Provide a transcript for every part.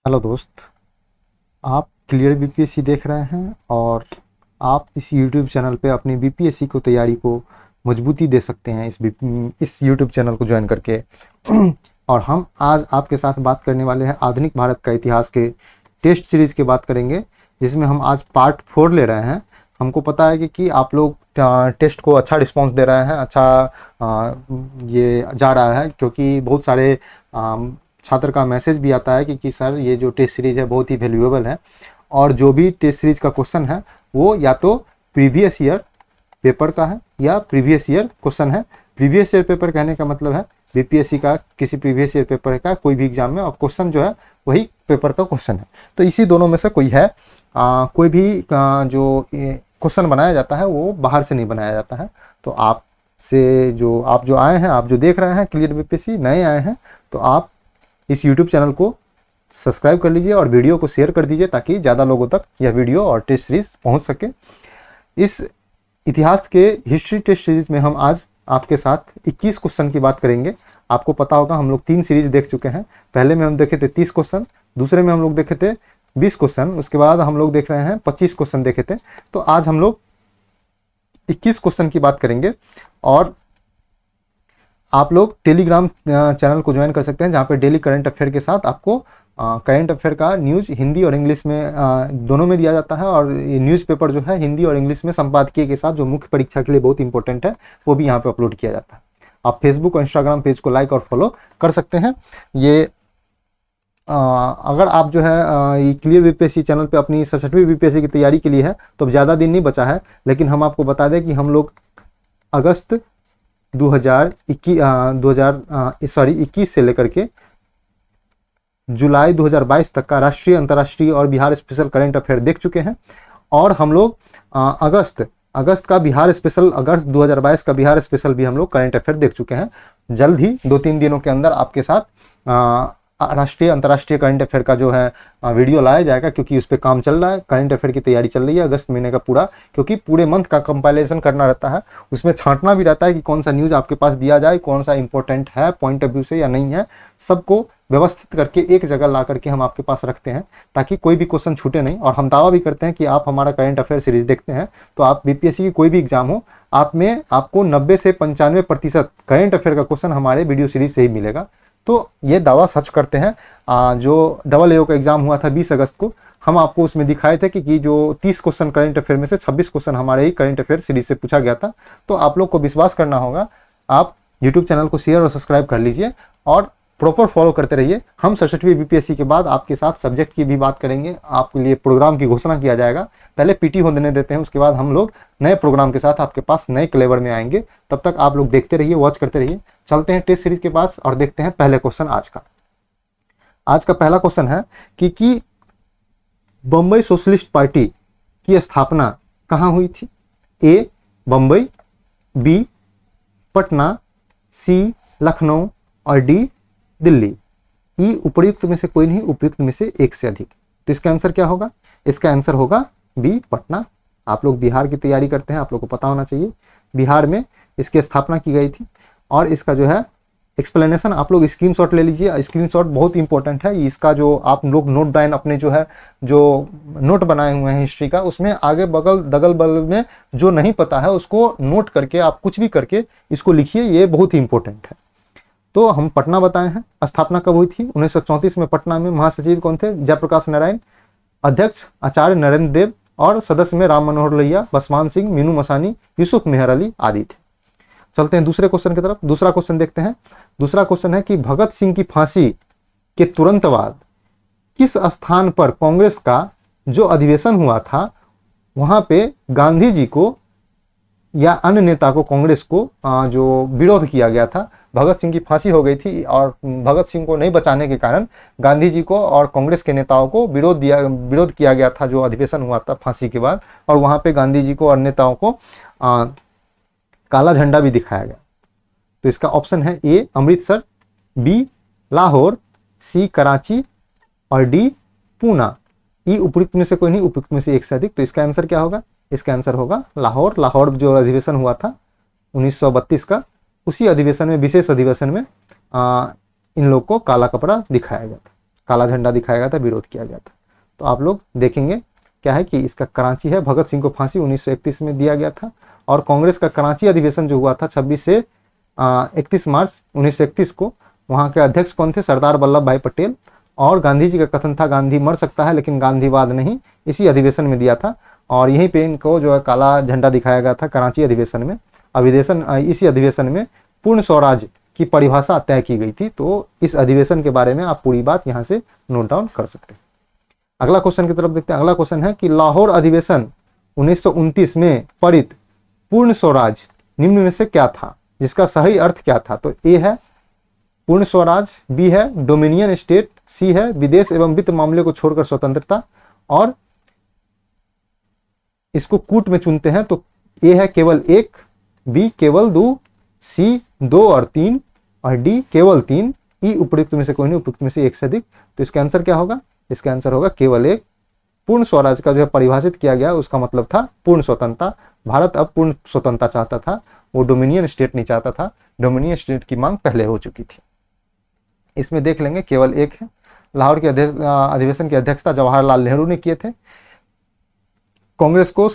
Hello दोस्त, आप clear BPSC देख रहे हैं और आप इस यूट्यूब चैनल पे अपनी बीपीएससी को तैयारी को मजबूती दे सकते हैं इस यूट्यूब चैनल को ज्वाइन करके। और हम आज आपके साथ बात करने वाले हैं आधुनिक भारत का इतिहास के टेस्ट सीरीज़ की बात करेंगे, जिसमें हम आज पार्ट 4 ले रहे हैं। हमको पता है कि आप लोग टेस्ट को अच्छा रिस्पांस दे रहे हैं, ये जा रहा है, क्योंकि बहुत सारे छात्र का मैसेज भी आता है कि सर ये जो टेस्ट सीरीज़ है बहुत ही वैल्यूएबल है, और जो भी टेस्ट सीरीज़ का क्वेश्चन है वो या तो प्रीवियस ईयर पेपर का है या प्रीवियस ईयर क्वेश्चन है। प्रीवियस ईयर पेपर कहने का मतलब है बीपीएससी का किसी प्रीवियस ईयर पेपर का कोई भी एग्जाम में, और क्वेश्चन जो है वही पेपर का क्वेश्चन है। तो इसी दोनों में से कोई है। कोई भी जो क्वेश्चन बनाया जाता है वो बाहर से नहीं बनाया जाता है। तो आप जो आए हैं, आप जो देख रहे हैं क्लियर बीपीएससी, नए आए हैं तो आप इस YouTube चैनल को सब्सक्राइब कर लीजिए और वीडियो को शेयर कर दीजिए, ताकि ज़्यादा लोगों तक यह वीडियो और टेस्ट सीरीज़ पहुंच सके। इस इतिहास के हिस्ट्री टेस्ट सीरीज़ में हम आज आपके साथ 21 क्वेश्चन की बात करेंगे। आपको पता होगा हम लोग 3 सीरीज़ देख चुके हैं। पहले में हम देखे थे 30 क्वेश्चन, दूसरे में हम लोग देखे थे 20 क्वेश्चन, उसके बाद हम लोग देख रहे हैं 25 क्वेश्चन देखे थे। तो आज हम लोग 21 क्वेश्चन की बात करेंगे। और आप लोग टेलीग्राम चैनल को ज्वाइन कर सकते हैं, जहाँ पे डेली करंट अफेयर के साथ आपको करंट अफेयर का न्यूज़ हिंदी और इंग्लिश में दोनों में दिया जाता है। और ये न्यूज़पेपर जो है हिंदी और इंग्लिश में संपादकीय के साथ, जो मुख्य परीक्षा के लिए बहुत इंपॉर्टेंट है, वो भी यहाँ पे अपलोड किया जाता है। आप फेसबुक और इंस्टाग्राम पेज को लाइक और फॉलो कर सकते हैं। ये अगर आप जो है ये क्लियर बीपीएससी चैनल पे अपनी 67वीं बीपीएससी की तैयारी के लिए है तो अब ज़्यादा दिन नहीं बचा है। लेकिन हम आपको बता दें कि हम लोग अगस्त 2021 से लेकर के जुलाई 2022 तक का राष्ट्रीय, अंतर्राष्ट्रीय और बिहार स्पेशल करंट अफेयर देख चुके हैं। और हम लोग अगस्त का बिहार स्पेशल, अगस्त 2022 का बिहार स्पेशल भी हम लोग करंट अफेयर देख चुके हैं। जल्द ही 2-3 दिनों के अंदर आपके साथ राष्ट्रीय, अंतर्राष्ट्रीय करंट अफेयर का जो है वीडियो लाया जाएगा, क्योंकि उस पर काम चल रहा है। करंट अफेयर की तैयारी चल रही है अगस्त महीने का पूरा, क्योंकि पूरे मंथ का कंपाइलेशन करना रहता है। उसमें छांटना भी रहता है कि कौन सा न्यूज़ आपके पास दिया जाए, कौन सा इंपॉर्टेंट है पॉइंट ऑफ व्यू से या नहीं है। सबको व्यवस्थित करके एक जगह ला करके हम आपके पास रखते हैं, ताकि कोई भी क्वेश्चन छूटे नहीं। और हम दावा भी करते हैं कि आप हमारा करंट अफेयर सीरीज देखते हैं तो आप बीपीएससी की कोई भी एग्जाम हो, आपको 90 से 95% करंट अफेयर का क्वेश्चन हमारे वीडियो सीरीज से ही मिलेगा। तो ये दावा सच करते हैं। जो AA का एग्जाम हुआ था 20 अगस्त को, हम आपको उसमें दिखाए थे कि जो 30 क्वेश्चन करंट अफेयर में से 26 क्वेश्चन हमारे ही करंट अफेयर सीरीज से पूछा गया था। तो आप लोग को विश्वास करना होगा। आप यूट्यूब चैनल को शेयर और सब्सक्राइब कर लीजिए और प्रॉपर फॉलो करते रहिए। हम 67वीं बीपीएससी के बाद आपके साथ सब्जेक्ट की भी बात करेंगे। आपके लिए प्रोग्राम की घोषणा किया जाएगा। पहले पीटी होने देते हैं, उसके बाद हम लोग नए प्रोग्राम के साथ आपके पास नए क्लेवर में आएंगे। तब तक आप लोग देखते रहिए, वॉच करते रहिए। चलते हैं टेस्ट सीरीज के पास और देखते हैं पहले क्वेश्चन आज का पहला क्वेश्चन है कि बम्बई सोशलिस्ट पार्टी की स्थापना कहाँ हुई थी? ए बम्बई, बी पटना, सी लखनऊ और डी दिल्ली। ई उपयुक्त में से कोई नहीं, उपयुक्त में से एक से अधिक। तो इसका आंसर क्या होगा? इसका आंसर होगा बी पटना। आप लोग बिहार की तैयारी करते हैं, आप लोग को पता होना चाहिए बिहार में इसकी स्थापना की गई थी। और इसका जो है एक्सप्लेनेशन आप लोग स्क्रीनशॉट ले लीजिए। स्क्रीनशॉट बहुत इंपॉर्टेंट है। इसका जो आप लोग नोट डाउन अपने जो नोट बनाए हुए हैं हिस्ट्री का, उसमें आगे बगल दगल बगल में जो नहीं पता है उसको नोट करके आप कुछ भी करके इसको लिखिए। ये बहुत ही इंपॉर्टेंट है। तो हम पटना बताए हैं। स्थापना कब हुई थी? 1934 में पटना में। महासचिव कौन थे? जयप्रकाश नारायण। अध्यक्ष आचार्य नरेंद्र देव और सदस्य में राम मनोहर लोहिया, बसवान सिंह, मीनू मसानी, यूसुफ मेहर अली आदि थे। चलते हैं दूसरे क्वेश्चन की तरफ। दूसरा क्वेश्चन देखते हैं। दूसरा क्वेश्चन है कि भगत सिंह की फांसी के तुरंत बाद किस स्थान पर कांग्रेस का जो अधिवेशन हुआ था, वहां पे गांधी जी को या अन्य नेता को, कांग्रेस को जो विरोध किया गया था। भगत सिंह की फांसी हो गई थी और भगत सिंह को नहीं बचाने के कारण गांधी जी को और कांग्रेस के नेताओं को विरोध किया गया था, जो अधिवेशन हुआ था फांसी के बाद। और वहां पे गांधी जी को और नेताओं को काला झंडा भी दिखाया गया। तो इसका ऑप्शन है ए अमृतसर, बी लाहौर, सी कराची और डी पूना। ई उपयुक्त में से कोई नहीं, उपयुक्त में से एक से अधिक। तो इसका आंसर क्या होगा? इसका आंसर होगा लाहौर। लाहौर जो अधिवेशन हुआ था 1932 का, उसी अधिवेशन में, विशेष अधिवेशन में इन लोग को काला कपड़ा दिखाया गया था। काला झंडा दिखाया गया था, विरोध किया गया था। तो आप लोग देखेंगे क्या है कि इसका कराची है, भगत सिंह को फांसी 1931 में दिया गया था। और कांग्रेस का कराची अधिवेशन जो हुआ था 26 से 31 मार्च 1931 को, वहाँ के अध्यक्ष कौन थे? सरदार वल्लभ भाई पटेल। और गांधी जी का कथन था गांधी मर सकता है लेकिन गांधीवाद नहीं, इसी अधिवेशन में दिया था। और यहीं पे इनको जो है काला झंडा दिखाया गया था कराची अधिवेशन में। इसी अधिवेशन में पूर्ण स्वराज की परिभाषा तय की गई थी। तो इस अधिवेशन के बारे में आप पूरी बात यहाँ से नोट डाउन कर सकते हैं। अगला क्वेश्चन की तरफ देखते हैं। अगला क्वेश्चन है कि लाहौर अधिवेशन 1929 में पारित पूर्ण स्वराज निम्न में से क्या था, जिसका सही अर्थ क्या था? तो ए है पूर्ण स्वराज, बी है डोमिनियन स्टेट, सी है विदेश एवं वित्त मामले को छोड़कर स्वतंत्रता, और इसको कूट में चुनते हैं तो ए है केवल एक, बी केवल दो, सी 2 और 3, और डी केवल 3, ई उपयुक्त में से कोई नहीं, उपयुक्त में से एक से अधिक। तो इसका आंसर क्या होगा? इसका आंसर होगा केवल एक। पूर्ण स्वराज का जो है परिभाषित किया गया, उसका मतलब था पूर्ण स्वतंत्रता। भारत अब पूर्ण स्वतंत्रता चाहता था, वो डोमिनियन स्टेट नहीं चाहता था। डोमिनियन स्टेट की मांग पहले हो चुकी थी। इसमें देख लेंगे केवल एक है। लाहौर के अधिवेशन की अध्यक्षता जवाहरलाल नेहरू ने किए थे। कांग्रेस को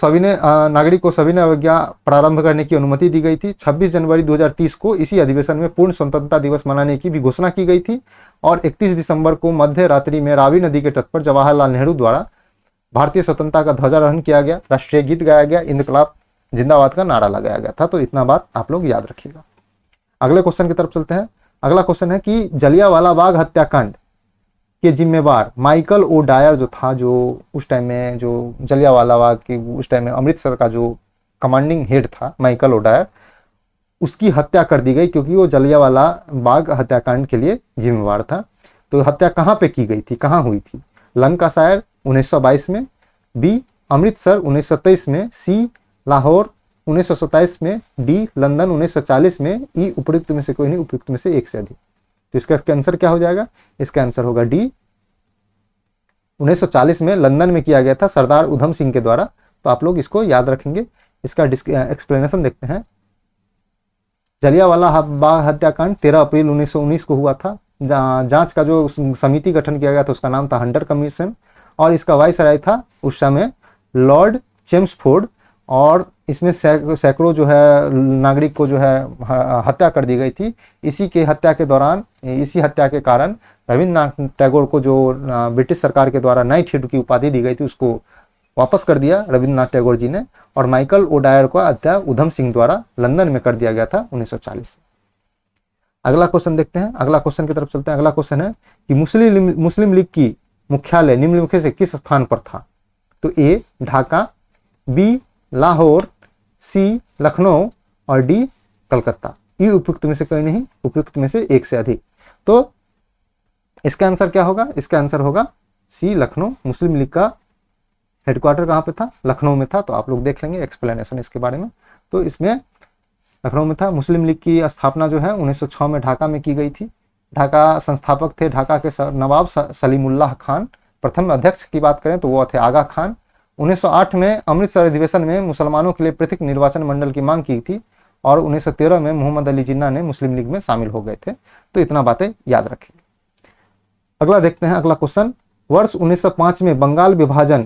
नागरिक को सविनय अवज्ञा प्रारंभ करने की अनुमति दी गई थी। 26 जनवरी 2030 को इसी अधिवेशन में पूर्ण स्वतंत्रता दिवस मनाने की भी घोषणा की गई थी। और 31 दिसंबर को मध्य रात्रि में रावी नदी के तट पर जवाहरलाल नेहरू द्वारा भारतीय स्वतंत्रता का ध्वजारोहण किया गया, राष्ट्रीय गीत गाया गया, इनकलाब जिंदाबाद का नारा लगाया गया था। तो इतना बात आप लोग याद रखिएगा। अगले क्वेश्चन की तरफ चलते हैं। अगला क्वेश्चन है कि जलियांवाला बाग हत्याकांड के जिम्मेवार माइकल ओ डायर जो था, जो उस टाइम में जो जलियांवाला बाग की उस टाइम में अमृतसर का जो कमांडिंग हेड था माइकल ओ डायर, उसकी हत्या कर दी गई क्योंकि वो जलियांवाला बाग हत्याकांड के लिए जिम्मेवार था। तो हत्या कहाँ पे की गई थी, कहाँ हुई थी? लंकाशायर 1922 में, बी अमृतसर 1923 में, सी लाहौर 1927 में, डी लंदन 1940 में, ई उपयुक्त में से कोई नहीं, उपयुक्त में से एक से अधिक। तो इसका आंसर क्या हो जाएगा? इसका आंसर होगा डी 1940 में लंदन में किया गया था सरदार उधम सिंह के द्वारा। तो आप लोग इसको याद रखेंगे। इसका एक्सप्लेनेशन देखते हैं। जलियांवाला बाग हत्याकांड 13 अप्रैल 1919 को हुआ था। जांच का जो समिति गठन किया गया था उसका नाम था हंटर कमीशन, और इसका वाइसराय था उस समय लॉर्ड चेम्सफोर्ड। और इसमें सैकड़ों जो है नागरिक को जो है हत्या कर दी गई थी। इसी हत्या के कारण रविन्द्रनाथ टैगोर को जो ब्रिटिश सरकार के द्वारा नाइटहुड की उपाधि दी गई थी उसको वापस कर दिया रविन्द्रनाथ टैगोर जी ने। और माइकल ओ डायर को हत्या उधम सिंह द्वारा लंदन में कर दिया गया था 1940। अगला क्वेश्चन देखते हैं। अगला क्वेश्चन की तरफ चलते हैं। अगला क्वेश्चन है कि मुस्लिम लीग की मुख्यालय निम्नलिखित से किस स्थान पर था? तो ए ढाका, बी लाहौर, सी लखनऊ, और डी कलकत्ता। ई उपयुक्त में से कोई नहीं, उपयुक्त में से एक से अधिक। तो इसका आंसर क्या होगा? इसका आंसर होगा सी लखनऊ। मुस्लिम लीग का हेडक्वार्टर कहाँ पे था? लखनऊ में था। तो आप लोग देख लेंगे एक्सप्लेनेशन इसके बारे में। तो इसमें लखनऊ में था। मुस्लिम लीग की स्थापना जो है 1906 में ढाका में की गई थी। ढाका संस्थापक थे ढाका के नवाब सलीमुल्लाह खान। प्रथम अध्यक्ष की बात करें तो वो थे आगा खान। 1908 में अमृतसर अधिवेशन में मुसलमानों के लिए पृथक निर्वाचन मंडल की मांग की थी। और 1913 में मोहम्मद अली जिन्ना ने मुस्लिम लीग में शामिल हो गए थे। तो इतना बातें याद रखेंगे। अगला देखते हैं। अगला क्वेश्चन, वर्ष 1905 में बंगाल विभाजन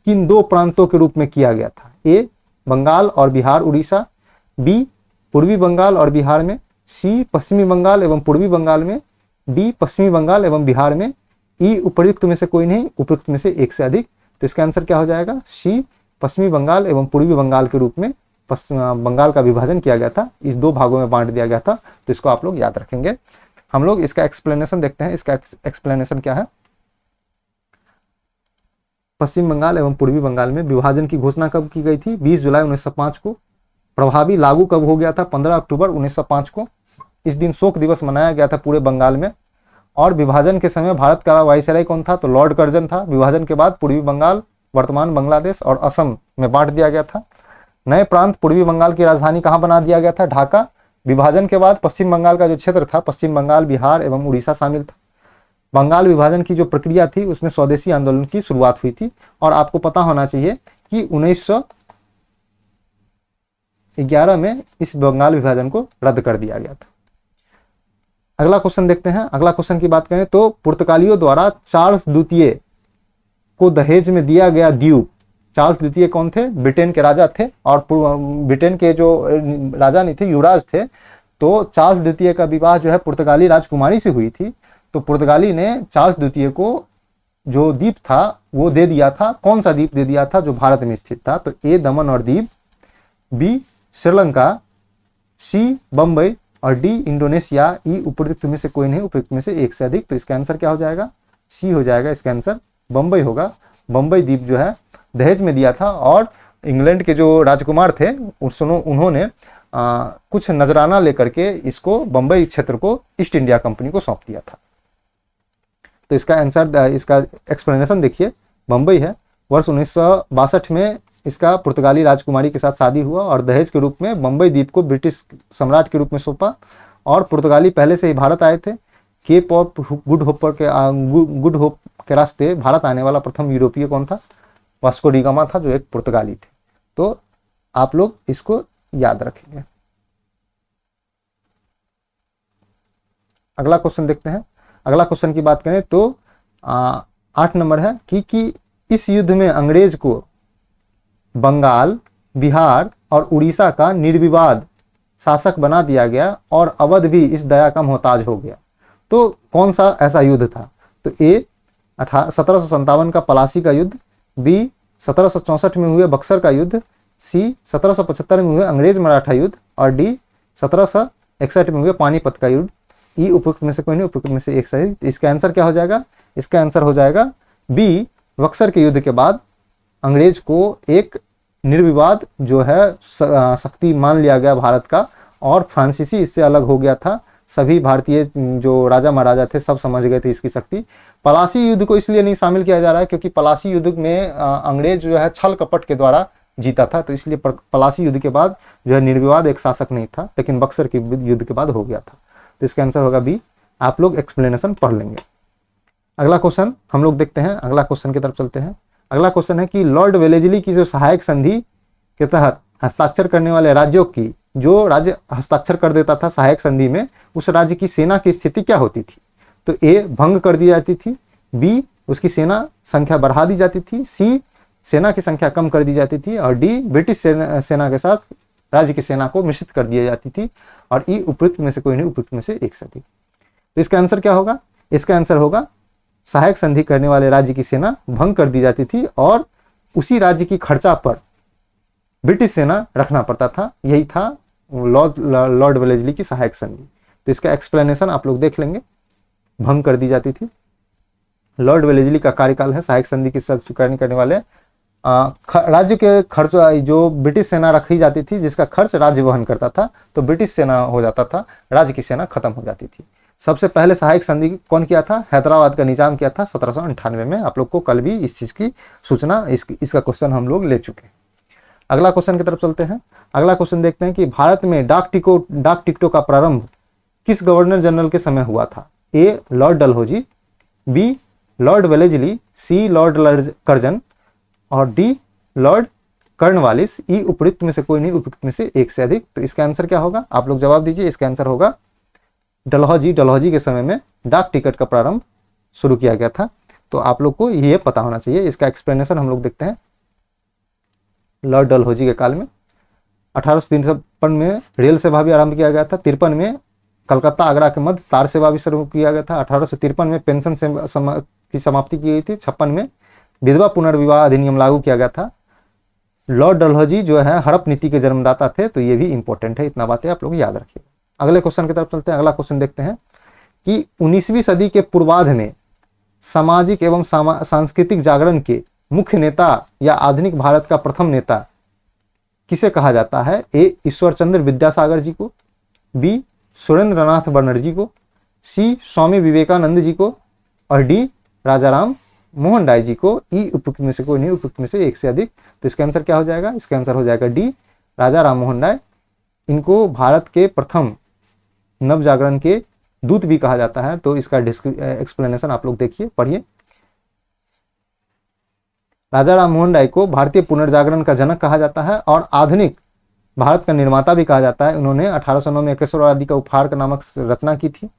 किन दो प्रांतों के रूप में किया गया था? ए बंगाल और बिहार उड़ीसा, बी पूर्वी बंगाल और बिहार में, सी पश्चिमी बंगाल एवं पूर्वी बंगाल में, डी पश्चिमी बंगाल एवं बिहार में, ई उपयुक्त में से कोई नहीं, उपयुक्त में से एक से अधिक। तो इसका आंसर क्या हो जाएगा? सी पश्चिमी बंगाल एवं पूर्वी बंगाल के रूप में बंगाल का विभाजन किया गया था। इस दो भागों में बांट दिया गया था। तो इसको आप लोग याद रखेंगे। हम लोग इसका एक्सप्लेनेशन देखते हैं। इसका एक्सप्लेनेशन क्या है? पश्चिम बंगाल एवं पूर्वी बंगाल में विभाजन की घोषणा कब की गई थी? 20 जुलाई 1905 को। प्रभावी लागू कब हो गया था? 15 अक्टूबर 1905 को। इस दिन शोक दिवस मनाया गया था पूरे बंगाल में। और विभाजन के समय भारत का वायसराय कौन था? तो लॉर्ड कर्जन था। विभाजन के बाद पूर्वी बंगाल, वर्तमान बांग्लादेश और असम में बांट दिया गया था। नए प्रांत पूर्वी बंगाल की राजधानी कहाँ बना दिया गया था? ढाका। विभाजन के बाद पश्चिम बंगाल का जो क्षेत्र था, पश्चिम बंगाल, बिहार एवं उड़ीसा शामिल था। बंगाल विभाजन की जो प्रक्रिया थी उसमें स्वदेशी आंदोलन की शुरुआत हुई थी। और आपको पता होना चाहिए कि 1911 में इस बंगाल विभाजन को रद्द कर दिया गया था। अगला क्वेश्चन देखते हैं। अगला क्वेश्चन की बात करें तो पुर्तगालियों द्वारा चार्ल्स द्वितीय को दहेज में दिया गया द्वीप। चार्ल्स द्वितीय कौन थे? ब्रिटेन के राजा थे, और ब्रिटेन के जो राजा नहीं थे, युवराज थे। तो चार्ल्स द्वितीय का विवाह जो है पुर्तगाली राजकुमारी से हुई थी। तो पुर्तगाली ने चार्ल्स द्वितीय को जो द्वीप था वो दे दिया था। कौन सा द्वीप दे दिया था? जो भारत में स्थित था। तो ए दमन और दीव, बी श्रीलंका, सी बम्बई और डी इंडोनेशिया। ई उपयुक्त में से कोई नहीं, उपयुक्त में से एक से अधिक। तो इसका आंसर क्या हो जाएगा? सी हो जाएगा। इसका आंसर बम्बई होगा। बम्बई द्वीप जो है दहेज में दिया था, और इंग्लैंड के जो राजकुमार थे उन्होंने कुछ नजराना लेकर के इसको बम्बई क्षेत्र को ईस्ट इंडिया कंपनी को सौंप दिया था। तो इसका आंसर, इसका एक्सप्लेनेशन देखिए, बम्बई है। वर्ष 1962 में इसका पुर्तगाली राजकुमारी के साथ शादी हुआ और दहेज के रूप में बम्बई द्वीप को ब्रिटिश सम्राट के रूप में सौंपा। और पुर्तगाली पहले से ही भारत आए थे। केप ऑफ गुड होप के रास्ते भारत आने वाला प्रथम यूरोपीय कौन था? वास्को डी गामा था, जो एक पुर्तगाली थे। तो आप लोग इसको याद रखेंगे। अगला क्वेश्चन देखते हैं। अगला क्वेश्चन की बात करें तो 8 नंबर है कि इस युद्ध में अंग्रेज को बंगाल, बिहार और उड़ीसा का निर्विवाद शासक बना दिया गया और अवध भी इस दया का मोहताज हो गया। तो कौन सा ऐसा युद्ध था? तो ए 1757 का पलासी का युद्ध, बी 1764 में हुए बक्सर का युद्ध, सी 1775 में हुए अंग्रेज मराठा युद्ध, और डी 1761 में हुए पानीपत का युद्ध। ई उपयुक्त में से कोई नहीं, उपयुक्त में से एक सही। इसका आंसर क्या हो जाएगा? इसका आंसर हो जाएगा बी, बक्सर के युद्ध के बाद अंग्रेज को एक निर्विवाद जो है शक्ति मान लिया गया भारत का, और फ्रांसीसी इससे अलग हो गया था। सभी भारतीय जो राजा महाराजा थे सब समझ गए थे इसकी शक्ति। पलासी युद्ध को इसलिए नहीं शामिल किया जा रहा है क्योंकि पलासी युद्ध में अंग्रेज जो है छल कपट के द्वारा जीता था, तो इसलिए पलासी युद्ध के बाद जो है निर्विवाद एक शासक नहीं था, लेकिन बक्सर के युद्ध के बाद हो गया था। तो इसका आंसर होगा बी। आप लोग एक्सप्लेनेशन पढ़ लेंगे। अगला क्वेश्चन हम लोग देखते हैं। अगला क्वेश्चन की तरफ चलते हैं। अगला क्वेश्चन है कि लॉर्ड वेलेजली की जो सहायक संधि के तहत हस्ताक्षर करने वाले राज्यों की, जो राज्य हस्ताक्षर कर देता था सहायक संधि में, उस राज्य की सेना की स्थिति क्या होती थी? तो ए भंग कर दी जाती थी, बी उसकी सेना संख्या बढ़ा दी जाती थी, सी सेना की संख्या कम कर दी जाती थी, और डी ब्रिटिश सेना के साथ राज्य की सेना को मिश्रित कर दी जाती थी, और ई उपयुक्त में से कोई नहीं, उपयुक्त में से एक से अधिक। तो इसका आंसर क्या होगा? इसका आंसर होगा सहायक संधि करने वाले राज्य की सेना भंग कर दी जाती थी और उसी राज्य की खर्चा पर ब्रिटिश सेना रखना पड़ता था। यही था लॉर्ड वेलेजली की सहायक संधि। तो इसका एक्सप्लेनेशन आप लोग देख लेंगे। भंग कर दी जाती थी। लॉर्ड वेलेजली का कार्यकाल है सहायक संधि की स्वीकार करने वाले राज्य के खर्च, जो ब्रिटिश सेना रखी जाती थी जिसका खर्च राज्य वहन करता था, तो ब्रिटिश सेना हो जाता था, राज्य की सेना खत्म हो जाती थी। सबसे पहले सहायक संधि कौन किया था? हैदराबाद का निजाम किया था 1798 में। आप लोग को कल भी इस चीज की सूचना, इसका क्वेश्चन हम लोग ले चुके हैं। अगला क्वेश्चन की तरफ चलते हैं। अगला क्वेश्चन देखते हैं कि भारत में डाक टिकटों का प्रारंभ किस गवर्नर जनरल के समय हुआ था? A Lord Dalhousie, B Lord Wellesley, C Lord Curzon, और डी लॉर्ड कर्नवालिस। ई उपयुक्त में से कोई नहीं, उपयुक्त में से एक से अधिक। तो इसका आंसर क्या होगा? आप लोग जवाब दीजिए। इसका आंसर होगा डलहौजी के समय में डाक टिकट का प्रारंभ शुरू किया गया था। तो आप लोग को ये पता होना चाहिए। इसका एक्सप्लेनेशन हम लोग देखते हैं। लॉर्ड डलहौजी के काल में 1853 में रेल सेवा भी आरंभ किया गया था। 53 में कलकत्ता आगरा के मध्य तार सेवा भी शुरू किया गया था। 1853 में पेंशन की समाप्ति की गई थी। 56 में विधवा पुनर्विवाह अधिनियम लागू किया गया था। लॉर्ड डलहौजी जो है हड़प नीति के जन्मदाता थे। तो ये भी इंपॉर्टेंट है, इतना बातें आप लोग याद रखिए। अगले क्वेश्चन की तरफ चलते हैं। अगला क्वेश्चन देखते हैं कि 19वीं सदी के पूर्वार्ध में सामाजिक एवं सांस्कृतिक जागरण के मुख्य नेता या आधुनिक भारत का प्रथम नेता किसे कहा जाता है? ए ईश्वरचंद्र विद्यासागर जी को, बी सुरेंद्रनाथ बनर्जी को, सी स्वामी विवेकानंद जी को, और डी राजा राम मोहन राय जी को। ई उपयुक्त में से कोई नहीं, उपयुक्त में से एक से अधिक। तो इसका आंसर क्या हो जाएगा? इसका आंसर हो जाएगा डी राजा राम मोहन राय। इनको भारत के प्रथम नव जागरण के दूत भी कहा जाता है। तो इसका एक्सप्लेनेशन आप लोग देखिए, पढ़िए। राजा राम मोहन राय को भारतीय पुनर्जागरण का जनक कहा जाता है और आधुनिक भारत का निर्माता भी कहा जाता है। उन्होंने 1809 में एकेश्वर आदि का उपहार का नामक रचना की थी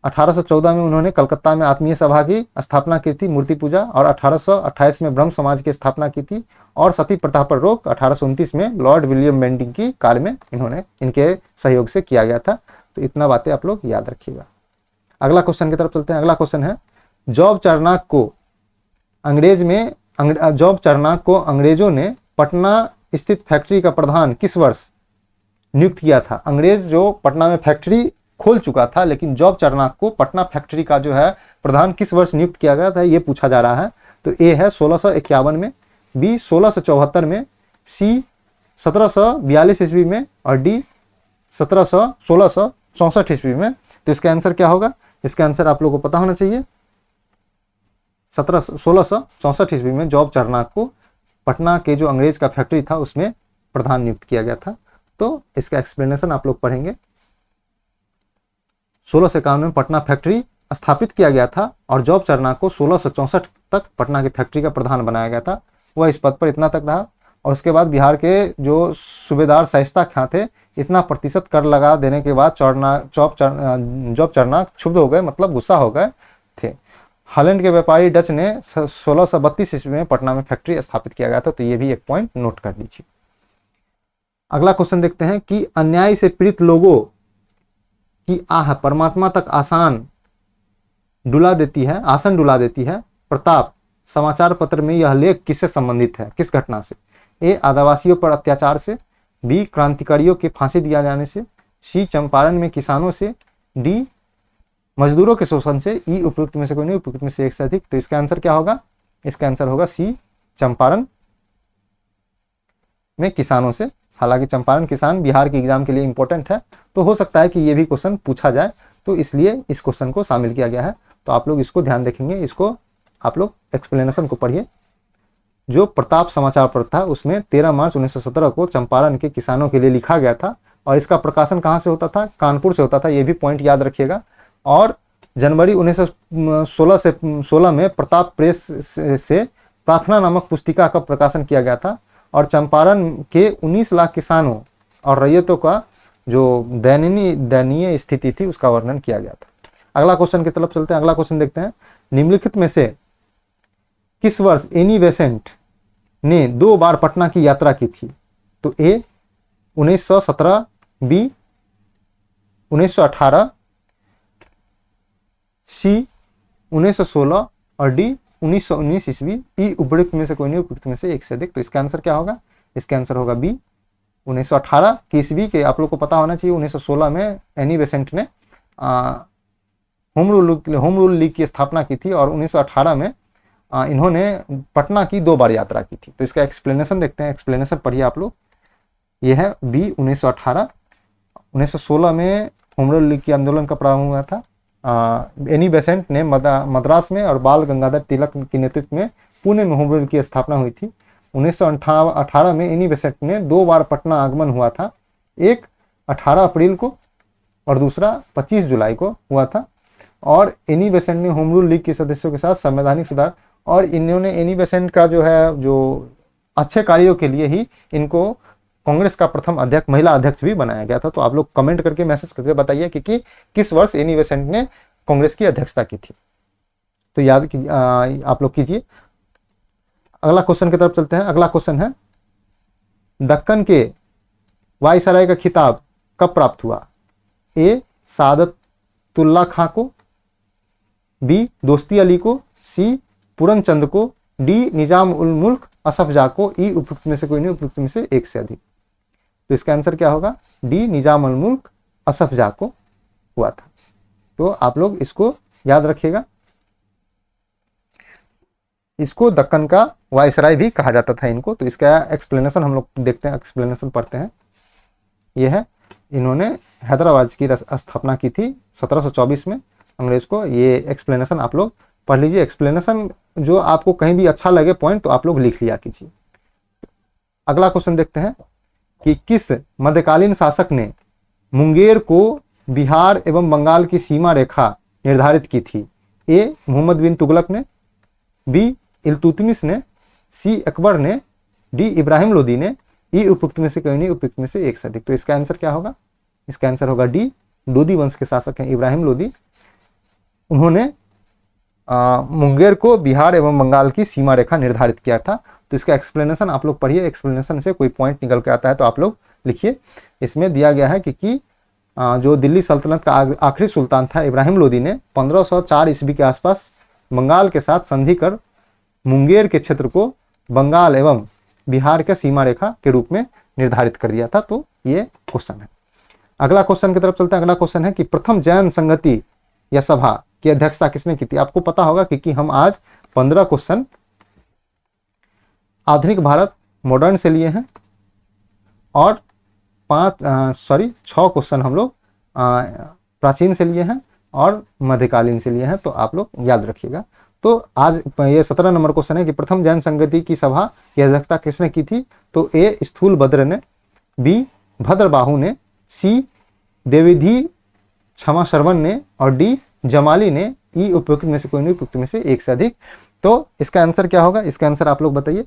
1814 में उन्होंने कलकत्ता में आत्मीय सभा की स्थापना की थी, मूर्ति पूजा, और 1828 में ब्रह्म समाज की स्थापना की थी, और सती प्रथा पर रोक 1829 में लॉर्ड विलियम बेंटिंग की काल में इन्होंने इनके सहयोग से किया गया था। तो इतना बातें आप लोग याद रखिएगा। अगला क्वेश्चन की तरफ चलते हैं। अगला क्वेश्चन है, जॉब चार्नक को अंग्रेजों ने पटना स्थित फैक्ट्री का प्रधान किस वर्ष नियुक्त किया था? अंग्रेज जो पटना में फैक्ट्री खोल चुका था, लेकिन जॉब चार्नक को पटना फैक्ट्री का जो है प्रधान किस वर्ष नियुक्त किया गया था, ये पूछा जा रहा है। तो ए है 1651 में, बी 1674 में, सी 1742 ईस्वी में, और डी 1664 ईस्वी में। तो इसका आंसर क्या होगा? इसका आंसर आप लोगों को पता होना चाहिए। 1664 ईस्वी में जॉब चार्नक को पटना के जो अंग्रेज का फैक्ट्री था उसमें प्रधान नियुक्त किया गया था। तो इसका एक्सप्लेनेशन आप लोग पढ़ेंगे। 1651 में पटना फैक्ट्री स्थापित किया गया था, और जॉब चार्नक को 1664 तक पटना की फैक्ट्री का प्रधान बनाया गया था। वह इस पद पर इतना तक रहा, और उसके बाद बिहार के जो सूबेदार शाइस्ता खां थे, इतना प्रतिशत कर लगा देने के बाद जॉब चार्नक क्षुब्ध हो गए, मतलब गुस्सा हो गए थे। हॉलैंड के व्यापारी डच ने 1632 ईस्वी में पटना में फैक्ट्री स्थापित किया गया था। तो ये भी एक पॉइंट नोट कर लीजिए। अगला क्वेश्चन देखते हैं कि अन्याय से पीड़ित लोगों की आह परमात्मा तक आसन डुला देती है। प्रताप समाचार पत्र में यह लेख किससे संबंधित है, किस घटना से? ए आदिवासियों पर अत्याचार से, बी क्रांतिकारियों के फांसी दिया जाने से, सी चंपारण में किसानों से, डी मजदूरों के शोषण से, ई उपयुक्त में से कोई नहीं, उपयुक्त में से एक से अधिक। तो इसका आंसर क्या होगा? इसका आंसर होगा सी चंपारण में किसानों से। हालांकि चंपारण किसान बिहार के एग्जाम के लिए इंपॉर्टेंट है, तो हो सकता है कि ये भी क्वेश्चन पूछा जाए, तो इसलिए इस क्वेश्चन को शामिल किया गया है। तो आप लोग इसको ध्यान रखेंगे। इसको आप लोग एक्सप्लेनेशन को पढ़िए। जो प्रताप समाचार पत्र था उसमें 13 मार्च 1917 को चंपारण के किसानों के लिए लिखा गया था, और इसका प्रकाशन कहाँ से होता था? कानपुर से होता था। ये भी पॉइंट याद रखिएगा। और जनवरी 1916 में प्रताप प्रेस से प्रार्थना नामक पुस्तिका का प्रकाशन किया गया था, और चंपारण के 19 लाख किसानों और रैयतों का जो दयनीय स्थिति थी उसका वर्णन किया गया था। अगला क्वेश्चन की तरफ चलते हैं। अगला क्वेश्चन देखते हैं, निम्नलिखित में से किस वर्ष एनी बेसेंट ने 2 बार पटना की यात्रा की थी? तो ए 1917, बी 1918, सी 1916, और डी 1919 ईस्वी। ई उपयुक्त में से कोई नहीं, उपयुक्त में से एक से अधिक। तो इसका आंसर क्या होगा? इसका आंसर होगा बी 1918 की ईस्वी के। आप लोग को पता होना चाहिए 1916 में एनी बेसेंट ने होम रूल लीग की स्थापना की थी, और 1918 में इन्होंने पटना की 2 बार यात्रा की थी। तो इसका एक्सप्लेनेशन देखते हैं। एक्सप्लेनेशन पढ़िए आप लोग। ये है बी 1918। 1916 में होम रूल लीग की आंदोलन का प्रारंभ हुआ था। एनी बेसेंट ने मद्रास में और बाल गंगाधर तिलक के नेतृत्व में पुणे में होम रूल की स्थापना हुई थी। 1918 में एनी बेसेंट ने 2 बार पटना आगमन हुआ था, एक 18 अप्रैल को और दूसरा 25 जुलाई को हुआ था। और एनी बेसेंट ने होम रूल लीग के सदस्यों के साथ संवैधानिक सुधार, और इन्होंने एनी बेसेंट का जो है जो अच्छे कार्यों के लिए ही इनको कांग्रेस का प्रथम अध्यक्ष, महिला अध्यक्ष भी बनाया गया था। तो आप लोग कमेंट करके मैसेज करके बताइए कि किस वर्ष एनी बेसेंट ने कांग्रेस की अध्यक्षता की थी। तो याद आप लोग कीजिए। अगला क्वेश्चन की तरफ चलते हैं। अगला क्वेश्चन है, दक्कन के वायसराय का खिताब कब प्राप्त हुआ? ए सादतुल्ला खां को, बी दोस्ती अली को, सी पूरनचंद को, डी निजाम उल मुल्क असफ जा को। ई उपयुक्त में से कोई नहीं, उपयुक्त में से एक से अधिक। तो इसका आंसर क्या होगा? डी निजाम उल मुल्क असफ जा को हुआ था। तो आप लोग इसको याद रखिएगा। इसको दक्कन का वायसराय भी कहा जाता था इनको। तो इसका एक्सप्लेनेशन हम लोग देखते हैं, एक्सप्लेनेशन पढ़ते हैं। यह है, इन्होंने हैदराबाद की स्थापना की थी 1724 में अंग्रेज को। ये एक्सप्लेनेशन आप लोग पढ़ लीजिए। एक्सप्लेनेशन जो आपको कहीं भी अच्छा लगे पॉइंट, तो आप लोग लिख लिया कीजिए। अगला क्वेश्चन देखते हैं कि किस मध्यकालीन शासक ने मुंगेर को बिहार एवं बंगाल की सीमा रेखा निर्धारित की थी? ए मोहम्मद बिन तुगलक ने, बी इल्तुतमिश ने, सी अकबर ने, डी इब्राहिम लोदी ने। ई उपयुक्त में से कोई नहीं, उपयुक्त में से एक से अधिक। तो इसका आंसर क्या होगा? इसका आंसर होगा डी लोदी वंश के शासक हैं इब्राहिम लोदी। उन्होंने मुंगेर को बिहार एवं बंगाल की सीमा रेखा निर्धारित किया था। तो इसका एक्सप्लेनेशन आप लोग पढ़िए, एक्सप्लेनेशन से कोई पॉइंट निकल के आता है तो आप लोग लिखिए। इसमें दिया गया है कि जो दिल्ली सल्तनत का आखिरी सुल्तान था इब्राहिम लोदी ने 1504 ईस्वी के आसपास बंगाल के साथ संधि कर मुंगेर के क्षेत्र को बंगाल एवं बिहार के सीमा रेखा के रूप में निर्धारित कर दिया था। तो ये क्वेश्चन है। अगला क्वेश्चन की तरफ चलते हैं। अगला क्वेश्चन है कि प्रथम जैन संगति या सभा की अध्यक्षता किसने की थी। आपको पता होगा कि हम आज 15 क्वेश्चन आधुनिक भारत मॉडर्न से लिए हैं और 6 क्वेश्चन हम लोग प्राचीन से लिए हैं और मध्यकालीन से लिए हैं। तो आप लोग याद रखिएगा। तो आज ये 17 नंबर क्वेश्चन है कि प्रथम जैन संगति की सभा की अध्यक्षता किसने की थी। तो ए स्थूलभद्र ने, बी भद्रबाहु ने, सी देविधि क्षमा शरवण ने और डी जमाली ने। ई उपयुक्त में से कोई नहीं, उपयुक्त में से एक से अधिक। तो इसका आंसर क्या होगा, इसका आंसर आप लोग बताइए।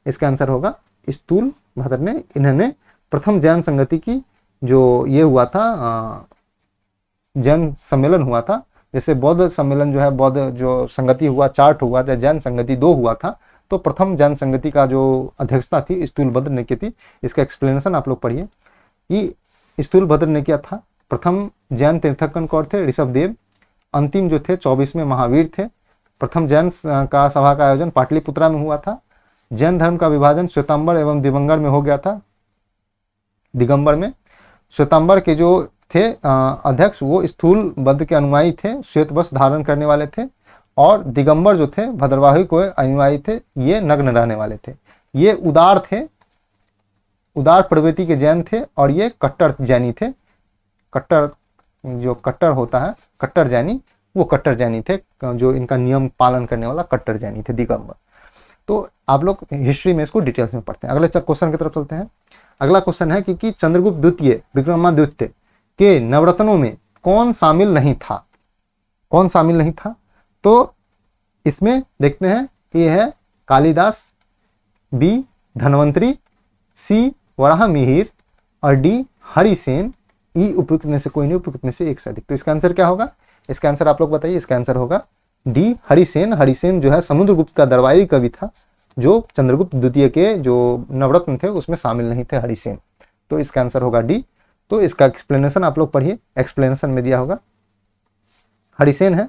इसका आंसर होगा स्थूलभद्र ने। इन्होंने प्रथम जैन संगति की जो ये हुआ था जैन सम्मेलन हुआ था, जैसे बौद्ध सम्मेलन जो है, बौद्ध जो संगति हुआ, चार्ट हुआ था, जैन संगति 2 हुआ था। तो प्रथम जैन संगति का जो अध्यक्षता थी स्थूलभद्र ने की थी। इसका एक्सप्लेनेशन आप लोग पढ़िए कि स्थूलभद्र ने किया था। प्रथम जैन तीर्थंकर कौन थे, ऋषभदेव। अंतिम जो थे 24वें महावीर थे। प्रथम जैन का सभा का आयोजन पाटलिपुत्रा में हुआ था। जैन धर्म का विभाजन श्वेतांबर एवं दिगंबर में हो गया था। दिगंबर में श्वेतांबर के जो थे अध्यक्ष वो स्थूलभद्र के अनुयायी थे, श्वेत वस्त्र धारण करने वाले थे। और दिगंबर जो थे भद्रवाही को अनुयायी थे, ये नग्न रहने वाले थे। ये उदार थे, उदार प्रवृत्ति के जैन थे और ये कट्टर जैनी थे। कट्टर जो कट्टर होता है, कट्टर जैनी, वो कट्टर जैनी थे, जो इनका नियम पालन करने वाला कट्टर जैनी थे दिगंबर। तो आप लोग हिस्ट्री में इसको डिटेल्स में पढ़ते हैं। अगले क्वेश्चन की तरफ चलते हैं। अगला क्वेश्चन है कि चंद्रगुप्त द्वितीय विक्रमादित्य के नवरत्नों में कौन शामिल नहीं था। कौन शामिल नहीं था। तो इसमें देखते हैं, ए है कालिदास, बी धन्वंतरी, सी वराह मिहिर और डी हरिसेन। ई उपयुक्त में से कोई नहीं, उपयुक्त में से एक से अधिक। तो इसका आंसर क्या होगा, इसका आंसर आप लोग बताइए। इसका आंसर होगा डी हरिसेन। हरिसेन जो है समुद्रगुप्त का दरबारी कवि था, जो चंद्रगुप्त द्वितीय के जो नवरत्न थे उसमें शामिल नहीं थे, हरिसेन। तो इसका आंसर होगा डी। तो इसका एक्सप्लेनेशन आप लोग पढ़िए, एक्सप्लेनेशन में दिया होगा। हरिसेन है,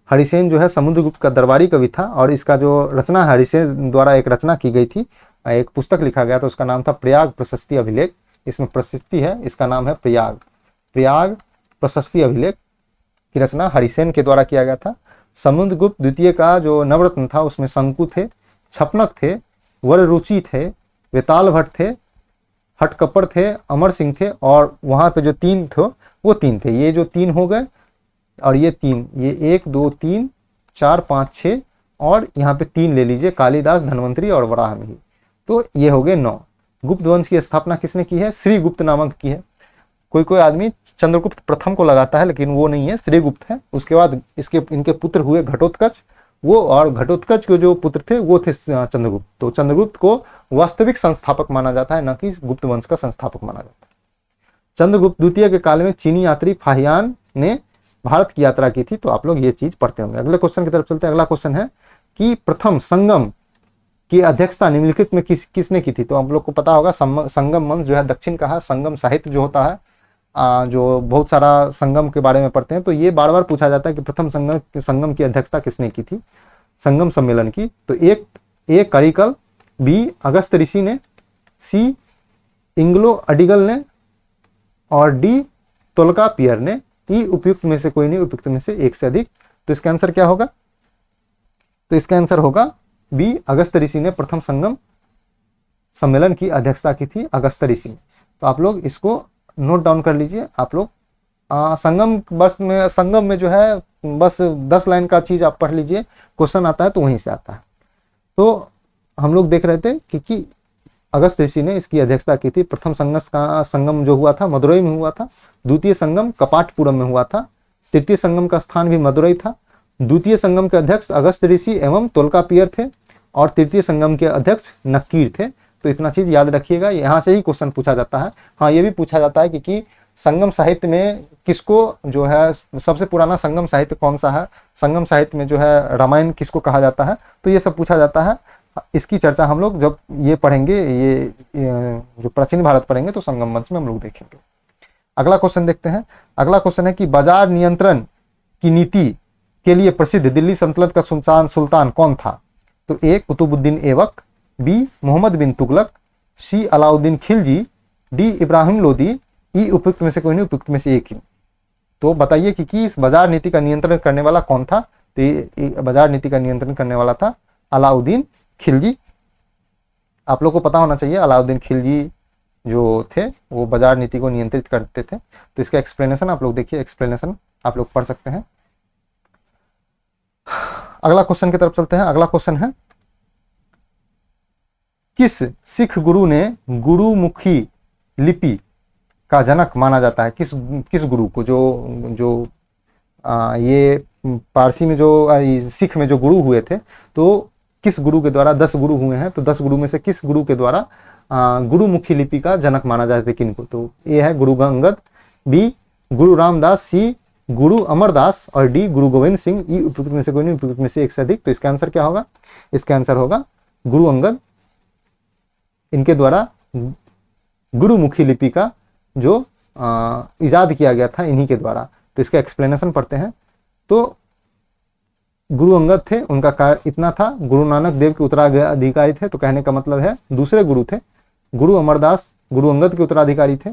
हरिसेन जो है समुद्रगुप्त का दरबारी कवि था और इसका जो रचना हरिसेन द्वारा एक रचना की गई थी, एक पुस्तक लिखा गया था, उसका नाम था प्रयाग प्रशस्ति अभिलेख। इसमें प्रशस्ति है, इसका नाम है प्रयाग प्रशस्ति अभिलेख की रचना हरिसेन के द्वारा किया गया था। समुद्रगुप्त द्वितीय का जो नवरत्न था उसमें शंकु थे, छपनक थे, वररुचि थे, वेताल भट्ट थे, हटकपर थे, अमर सिंह थे और वहाँ पे जो 3 थे वो 3 थे। ये जो 3 हो गए और ये 3, ये 1 2 3 4 5 6 और यहाँ पे 3 ले लीजिए, कालिदास, धन्वंतरी और वराहमिहिर। तो ये हो गए 9। गुप्त वंश की स्थापना किसने की है, श्रीगुप्त नामक की है। कोई आदमी चंद्रगुप्त प्रथम को लगाता है लेकिन वो नहीं है, श्रीगुप्त है। उसके बाद इनके पुत्र हुए घटोत्कच, वो और घटोत्कच के जो पुत्र थे वो थे चंद्रगुप्त। तो चंद्रगुप्त को वास्तविक संस्थापक माना जाता है, न कि गुप्त वंश का संस्थापक माना जाता है। चंद्रगुप्त द्वितीय के काल में चीनी यात्री फाहियान ने भारत की यात्रा की थी। तो आप लोग ये चीज पढ़ते होंगे। अगले क्वेश्चन की तरफ चलते हैं। अगला क्वेश्चन है कि प्रथम संगम की अध्यक्षता निम्नलिखित में किसने की थी। तो आप लोग को पता होगा संगम मंच जो है दक्षिण का है। संगम साहित्य जो होता है, जो बहुत सारा संगम के बारे में पढ़ते हैं, तो ये बार बार पूछा जाता है कि प्रथम संगम की अध्यक्षता किसने की थी, संगम सम्मेलन की। तो ए करिकल, बी अगस्त ऋषि ने, सी इंग्लो अडिगल ने और डी तोल्कापियर ने। ई उपयुक्त में से कोई नहीं, उपयुक्त में से एक से अधिक। तो इसका आंसर क्या होगा, तो इसका आंसर होगा बी अगस्त ऋषि ने प्रथम संगम सम्मेलन की अध्यक्षता की थी, अगस्त ऋषि ने। तो आप लोग इसको नोट डाउन कर लीजिए। आप लोग संगम में जो है बस 10 लाइन का चीज आप पढ़ लीजिए, क्वेश्चन आता है तो वहीं से आता है। तो हम लोग देख रहे थे कि अगस्त ऋषि ने इसकी अध्यक्षता की थी। प्रथम संगम जो हुआ था मदुरई में हुआ था। द्वितीय संगम कपाटपुरम में हुआ था। तृतीय संगम का स्थान भी मदुरई था। द्वितीय संगम के अध्यक्ष अगस्त ऋषि एवं तोल्कापियर थे और तृतीय संगम के अध्यक्ष नक्कीर थे। तो इतना चीज याद रखिएगा, यहाँ से ही क्वेश्चन पूछा जाता है। हाँ, ये भी पूछा जाता है कि संगम साहित्य में किसको जो है सबसे पुराना संगम साहित्य कौन सा है, संगम साहित्य में जो है रामायण किसको कहा जाता है, तो ये सब पूछा जाता है। इसकी चर्चा हम लोग जब ये पढ़ेंगे, ये जो प्राचीन भारत पढ़ेंगे तो संगम वंश में हम लोग देखेंगे। अगला क्वेश्चन देखते हैं। अगला क्वेश्चन है कि बाजार नियंत्रण की नीति के लिए प्रसिद्ध दिल्ली सल्तनत का सुल्तान कौन था? तो ए कुतुबुद्दीन ऐबक, बी मोहम्मद बिन तुगलक, सी अलाउद्दीन खिलजी, डी इब्राहिम लोदी, ई उपयुक्त में से कोई नहीं, उपयुक्त में से एक ही। तो बताइए कि इस बाजार नीति का नियंत्रण करने वाला कौन था? तो ये बाजार नीति का नियंत्रण करने वाला था अलाउद्दीन खिलजी। आप लोग को पता होना चाहिए अलाउद्दीन खिलजी जो थे वो बाजार नीति को नियंत्रित करते थे। तो इसका एक्सप्लेनेशन आप लोग देखिए, एक्सप्लेनेशन आप लोग पढ़ सकते हैं। अगला क्वेश्चन की तरफ चलते हैं। अगला क्वेश्चन है किस सिख गुरु ने गुरुमुखी लिपि का जनक माना जाता है? किस गुरु को, जो ये पारसी में जो सिख में जो गुरु हुए थे, तो किस गुरु के द्वारा 10 गुरु हुए हैं, तो 10 गुरु में से किस गुरु के द्वारा गुरुमुखी लिपि का जनक माना जाता है किनको? तो ये है गुरु अंगद, बी गुरु रामदास, सी गुरु अमरदास और डी गुरु गोविंद सिंह। ई उपयुक्त में से कोई नहीं, उपयुक्त में से एक से अधिक। तो इसका आंसर क्या होगा? इसका आंसर होगा गुरु अंगद। इनके द्वारा गुरुमुखी लिपि का जो इजाद किया गया था इन्हीं के द्वारा। तो इसका एक्सप्लेनेशन पढ़ते हैं। तो गुरु अंगद थे, उनका कार्य इतना था, गुरु नानक देव के उत्तराधिकारी थे, तो कहने का मतलब है दूसरे गुरु थे। गुरु अमरदास गुरु अंगद के उत्तराधिकारी थे।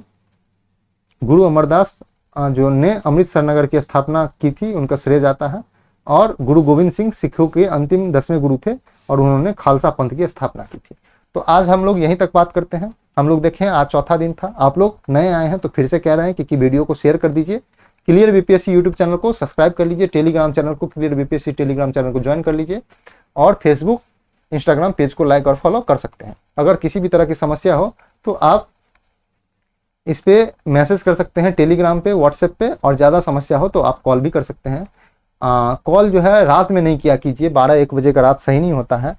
गुरु अमरदास जो ने अमृतसर नगर की स्थापना की थी, उनका श्रेय जाता है। और गुरु गोविंद सिंह सिखों के अंतिम 10वें गुरु थे और उन्होंने खालसा पंथ की स्थापना की थी। तो आज हम लोग यहीं तक बात करते हैं। हम लोग देखें आज चौथा दिन था। आप लोग नए आए हैं तो फिर से कह रहे हैं कि वीडियो को शेयर कर दीजिए। क्लियर बीपीएससी यूट्यूब चैनल को सब्सक्राइब कर लीजिए, टेलीग्राम चैनल को क्लियर बीपीएससी टेलीग्राम चैनल को ज्वाइन कर लीजिए और फेसबुक इंस्टाग्राम पेज को लाइक और फॉलो कर सकते हैं। अगर किसी भी तरह की समस्या हो तो आप इस पे मैसेज कर सकते हैं टेलीग्राम पे, व्हाट्सएप पे, और ज़्यादा समस्या हो तो आप कॉल भी कर सकते हैं। कॉल जो है रात में नहीं किया कीजिए, 12-1 बजे का रात सही नहीं होता है।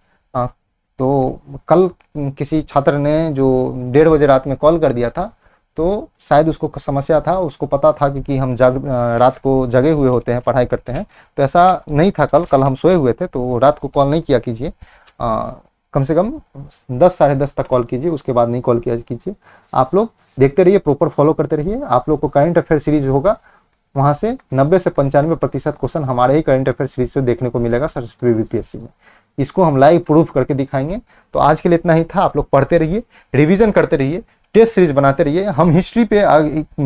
तो कल किसी छात्र ने जो 1:30 बजे रात में कॉल कर दिया था, तो शायद उसको समस्या था, उसको पता था कि हम रात को जगे हुए होते हैं, पढ़ाई करते हैं। तो ऐसा नहीं था, कल हम सोए हुए थे, तो रात को कॉल नहीं किया कीजिए। कम से कम 10 साढ़े 10 तक कॉल कीजिए, उसके बाद नहीं कॉल किया कीजिए। आप लोग देखते रहिए, प्रॉपर फॉलो करते रहिए। आप लोग को करंट अफेयर सीरीज होगा, वहाँ से 90 से 95% क्वेश्चन हमारे ही करंट अफेयर सीरीज से देखने को मिलेगा सरस्वती बीपीएससी में। इसको हम लाइव प्रूफ करके दिखाएंगे। तो आज के लिए इतना ही था। आप लोग पढ़ते रहिए, रिवीजन करते रहिए, टेस्ट सीरीज बनाते रहिए। हम हिस्ट्री पे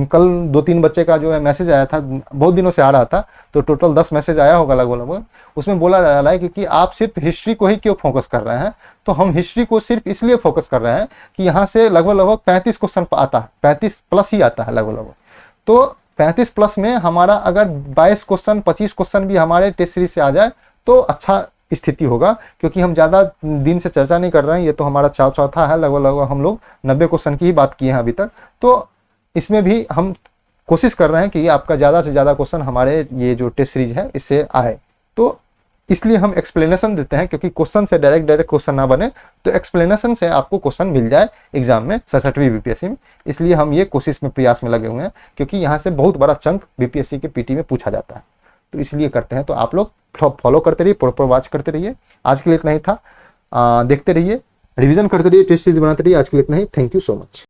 कल 2-3 बच्चे का जो है मैसेज आया था, बहुत दिनों से आ रहा था, तो टोटल 10 मैसेज आया होगा लगभग। उसमें बोला जा रहा है कि आप सिर्फ हिस्ट्री को ही क्यों फोकस कर रहे हैं? तो हम हिस्ट्री को सिर्फ इसलिए फोकस कर रहे हैं कि यहाँ से लगभग 35 क्वेश्चन आता है, 35 प्लस ही आता है लगभग। तो 35 प्लस में हमारा अगर 22 क्वेश्चन 25 क्वेश्चन भी हमारे टेस्ट सीरीज से आ जाए तो अच्छा स्थिति होगा, क्योंकि हम ज़्यादा दिन से चर्चा नहीं कर रहे हैं। ये तो हमारा चौथा है, लगभग हम लोग 90 क्वेश्चन की ही बात किए हैं अभी तक। तो इसमें भी हम कोशिश कर रहे हैं कि आपका ज़्यादा से ज़्यादा क्वेश्चन हमारे ये जो टेस्ट सीरीज है इससे आए। तो इसलिए हम एक्सप्लेनेशन देते हैं, क्योंकि क्वेश्चन से डायरेक्ट क्वेश्चन ना बने, तो एक्सप्लेनेशन से आपको क्वेश्चन मिल जाए एग्जाम में, 67वीं बीपीएससी में। इसलिए हम ये कोशिश में, प्रयास में लगे हुए हैं, क्योंकि यहाँ से बहुत बड़ा चंक बीपीएससी के पीटी में पूछा जाता है, तो इसलिए करते हैं। तो आप लोग फॉलो करते रहिए, प्रॉपर वॉच करते रहिए। आज के लिए इतना ही था। देखते रहिए, रिवीजन करते रहिए, टेस्ट सीरीज बनाते रहिए। आज के लिए इतना ही। Thank you so much.